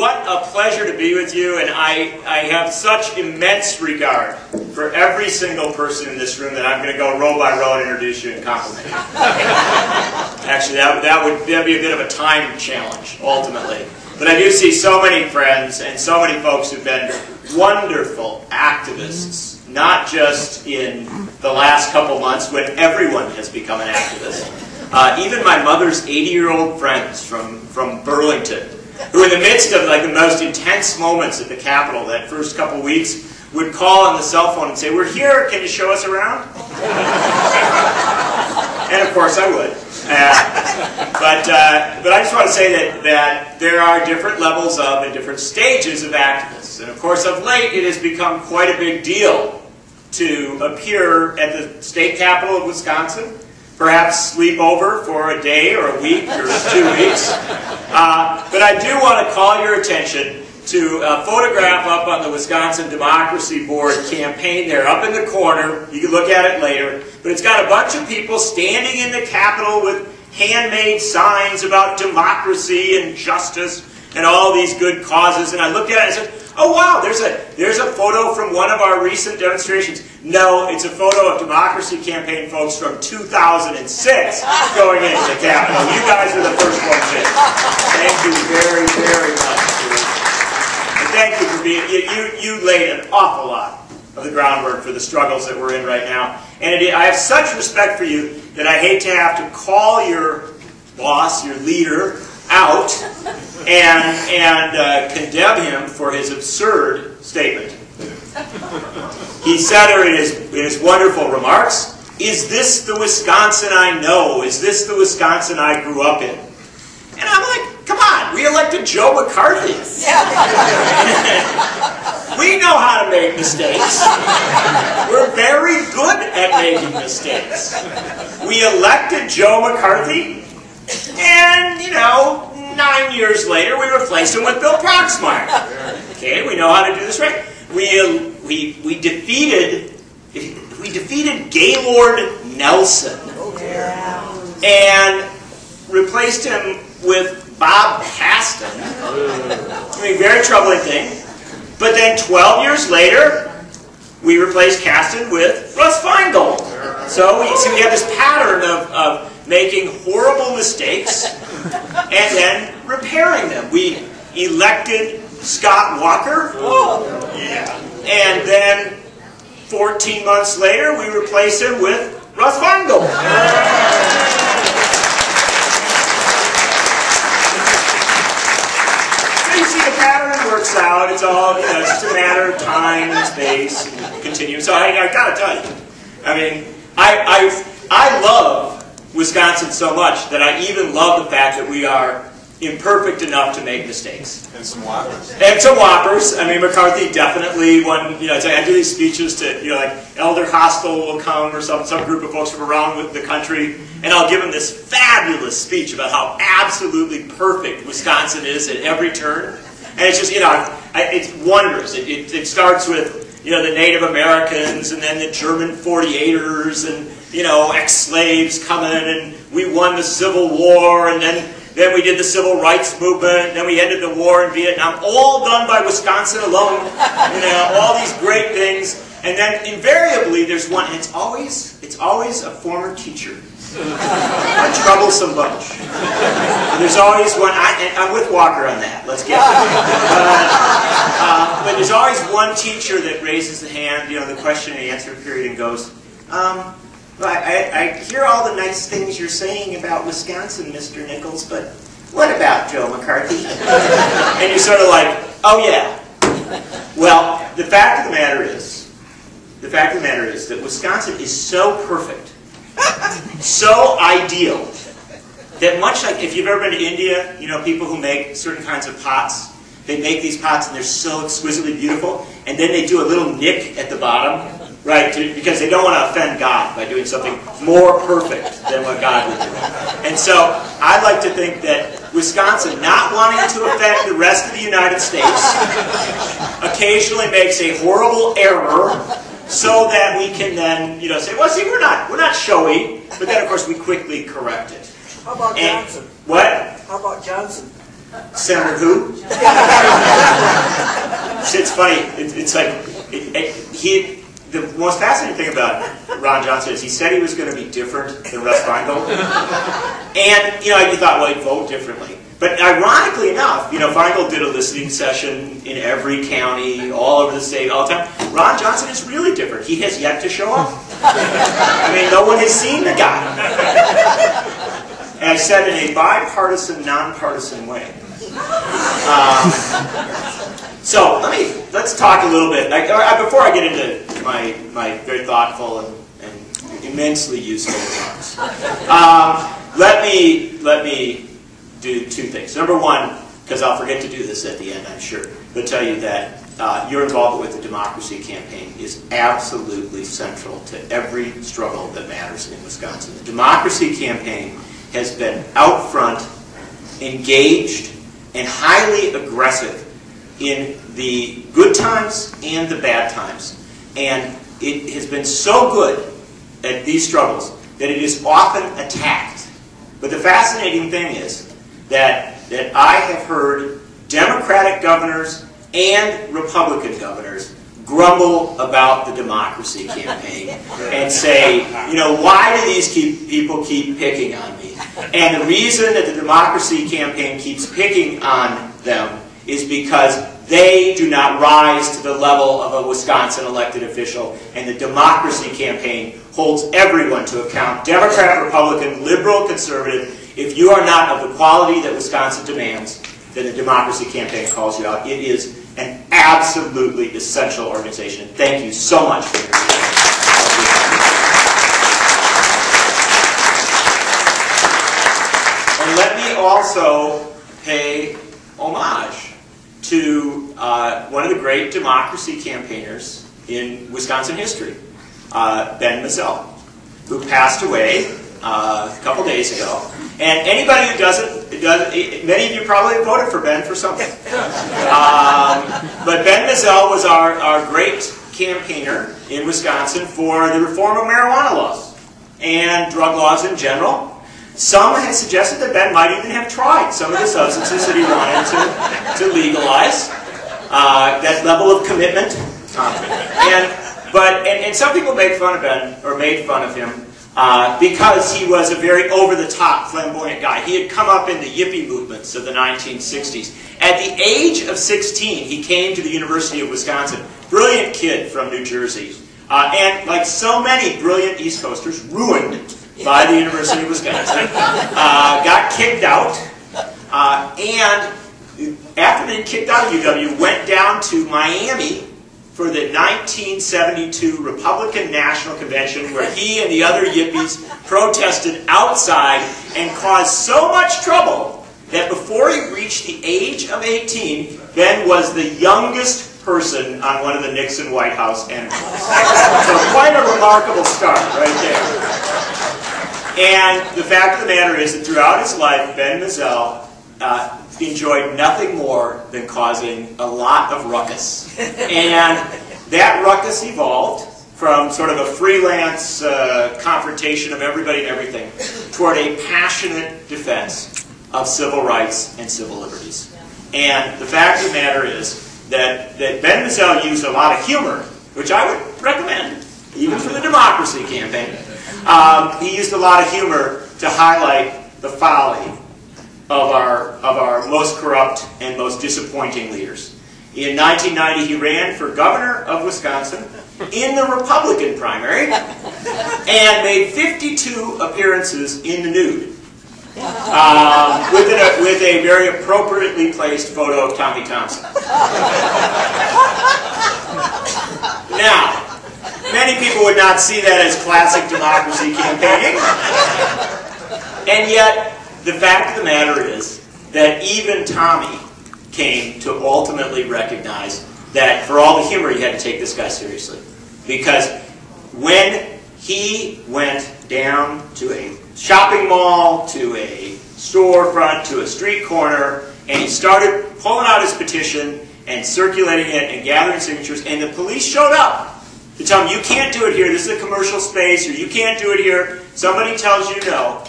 what a pleasure to be with you, and I have such immense regard for every single person in this room that I'm going to go row by row and introduce you and compliment you. Actually, that'd be a bit of a time challenge, ultimately. But I do see so many friends and so many folks who've been wonderful activists, not just in the last couple months when everyone has become an activist. Even my mother's 80-year-old friends from Burlington, who in the midst of like the most intense moments at the Capitol that first couple weeks would call on the cell phone and say, "We're here, can you show us around?" And of course I would. But I just want to say that there are different levels of and different stages of activists. And of course of late it has become quite a big deal to appear at the state capitol of Wisconsin, perhaps sleep over for a day or a week or 2 weeks. But I do want to call your attention to a photograph up on the Wisconsin Democracy Board campaign there, up in the corner. You can look at it later. But it's got a bunch of people standing in the Capitol with handmade signs about democracy and justice and all these good causes. And I looked at it and said, oh wow, there's a photo from one of our recent demonstrations. No, it's a photo of Democracy Campaign folks from 2006 going into the Capitol. You guys are the first ones in. Thank you very, very much. And thank you for being, you laid an awful lot of the groundwork for the struggles that we're in right now. And I have such respect for you that I hate to have to call your boss, your leader, out and condemn him for his absurd statement. He said in his wonderful remarks, "Is this the Wisconsin I know? Is this the Wisconsin I grew up in?" And I'm like, come on, we elected Joe McCarthy. We know how to make mistakes. We're very good at making mistakes. We elected Joe McCarthy, and, you know, 9 years later, we replaced him with Bill Proxmire. Okay, we know how to do this right. We defeated Gaylord Nelson and replaced him with Bob Paston. I mean, very troubling thing. But then 12 years later, we replaced Caston with Russ Feingold. So we have this pattern of making horrible mistakes and then repairing them. We elected Scott Walker, and then 14 months later, we replaced him with Russ Feingold. So you see, the pattern works out. It's all, you know, it's just a matter of time and space and continue. So I gotta tell you, I mean, I love Wisconsin so much that I even love the fact that we are imperfect enough to make mistakes. And some whoppers. And some whoppers. I mean, McCarthy definitely, when, you know, I do these speeches to, you know, like Elder Hostel will come or some group of folks from around the country, and I'll give them this fabulous speech about how absolutely perfect Wisconsin is at every turn. And it's just, you know, it's wondrous. It starts with, you know, the Native Americans and then the German 48ers and, you know, ex-slaves coming, and we won the Civil War, and then we did the Civil Rights Movement, and then we ended the war in Vietnam, all done by Wisconsin alone. You know, all these great things, and then invariably there's one, and it's always a former teacher, a troublesome bunch. And there's always one, and I'm with Walker on that. Let's get it. But there's always one teacher that raises the hand, you know, the question and answer period, and goes, I hear all the nice things you're saying about Wisconsin, Mr. Nichols, but what about Joe McCarthy? And you're sort of like, oh yeah. Well, the fact of the matter is that Wisconsin is so perfect, so ideal, that much like if you've ever been to India, you know, people who make certain kinds of pots, they make these pots and they're so exquisitely beautiful, and then they do a little nick at the bottom, right, because they don't want to offend God by doing something more perfect than what God would do. And so I'd like to think that Wisconsin, not wanting to offend the rest of the United States, occasionally makes a horrible error so that we can then, you know, say, well, see, we're not showy, but then of course we quickly correct it. How about Johnson? What? How about Johnson? Senator who? It's funny. It's like the most fascinating thing about Ron Johnson is he said he was going to be different than Russ Feingold, and you thought, well, he'd vote differently. But ironically enough, Feingold did a listening session in every county, all over the state, all the time. Ron Johnson is really different. He has yet to show up. I mean, no one has seen the guy. And I said in a bipartisan, nonpartisan way. So let's talk a little bit. Before I get into my very thoughtful and immensely useful remarks, let me do two things. Number one, because I'll forget to do this at the end, I'm sure, but tell you that your involvement with the Democracy Campaign is absolutely central to every struggle that matters in Wisconsin. The Democracy Campaign has been out front, engaged, and highly aggressive in the good times and the bad times. And it has been so good at these struggles that it is often attacked. But the fascinating thing is that I have heard Democratic governors and Republican governors grumble about the Democracy Campaign and say, why do these people keep picking on me? And the reason that the Democracy Campaign keeps picking on them is because they do not rise to the level of a Wisconsin elected official, and the Democracy Campaign holds everyone to account, Democrat, Republican, liberal, conservative. If you are not of the quality that Wisconsin demands, then the Democracy Campaign calls you out. It is an absolutely essential organization. Thank you so much for your And let me also pay homage to one of the great democracy campaigners in Wisconsin history, Ben Mazzell, who passed away a couple days ago. And anybody who doesn't, many of you probably voted for Ben for something. But Ben Mazzell was our great campaigner in Wisconsin for the reform of marijuana laws and drug laws in general. Some have suggested that Ben might even have tried some of the substances that he wanted to legalize. That level of commitment. And some people make fun of Ben, or made fun of him, because he was a very over-the-top, flamboyant guy. He had come up in the hippie movements of the 1960s. At the age of 16, he came to the University of Wisconsin. Brilliant kid from New Jersey. And like so many brilliant East Coasters, ruined by the University of Wisconsin. Got kicked out. And after being kicked out of UW, went down to Miami for the 1972 Republican National Convention, where he and the other yippies protested outside and caused so much trouble that before he reached the age of 18, Ben was the youngest person on one of the Nixon White House envelopes. So quite a remarkable start right there. And the fact of the matter is that throughout his life, Ben Mazzell enjoyed nothing more than causing a lot of ruckus. And that ruckus evolved from sort of a freelance confrontation of everybody and everything toward a passionate defense of civil rights and civil liberties. And the fact of the matter is that Ben Mazzell used a lot of humor, which I would recommend, even for the Democracy Campaign. He used a lot of humor to highlight the folly of our most corrupt and most disappointing leaders. In 1990, he ran for governor of Wisconsin in the Republican primary and made 52 appearances in the nude, with a very appropriately placed photo of Tommy Thompson. Now, many people would not see that as classic democracy campaigning, and yet the fact of the matter is that even Tommy came to ultimately recognize that for all the humor, he had to take this guy seriously. Because when he went down to a shopping mall, to a storefront, to a street corner, and he started pulling out his petition and circulating it and gathering signatures, and the police showed up to tell him, you can't do it here, this is a commercial space, or you can't do it here, somebody tells you no.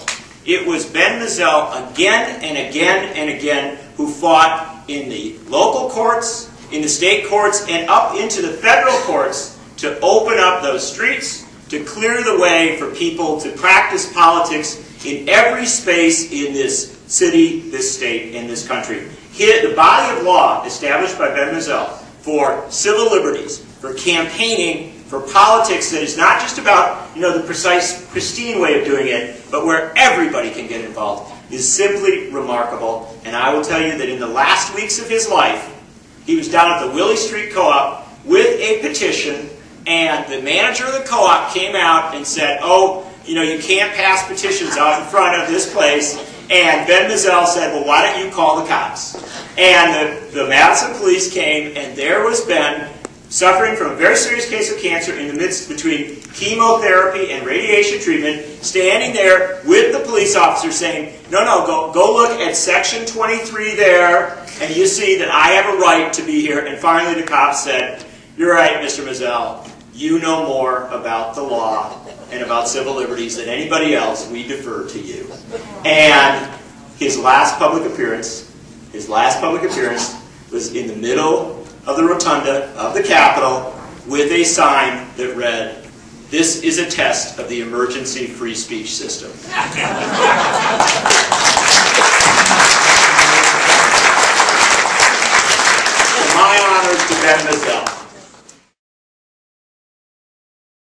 It was Ben Mazzell again and again and again who fought in the local courts, in the state courts, and up into the federal courts to open up those streets, to clear the way for people to practice politics in every space in this city, this state, and this country. The body of law established by Ben Mizell for civil liberties, for campaigning, for politics that is not just about, the precise, pristine way of doing it, but where everybody can get involved, is simply remarkable. And I will tell you that in the last weeks of his life, he was down at the Willie Street Co-op with a petition, and the manager of the co-op came out and said, oh, you can't pass petitions out in front of this place. And Ben Mizell said, well, why don't you call the cops? And the Madison police came, and there was Ben suffering from a very serious case of cancer in the midst between chemotherapy and radiation treatment, standing there with the police officer saying, no, go look at section 23 there, and you see that I have a right to be here. And finally the cops said, you're right, Mr. Mizell. You know more about the law and about civil liberties than anybody else. We defer to you. And his last public appearance was in the middle of the rotunda of the Capitol with a sign that read, "This is a test of the emergency free speech system."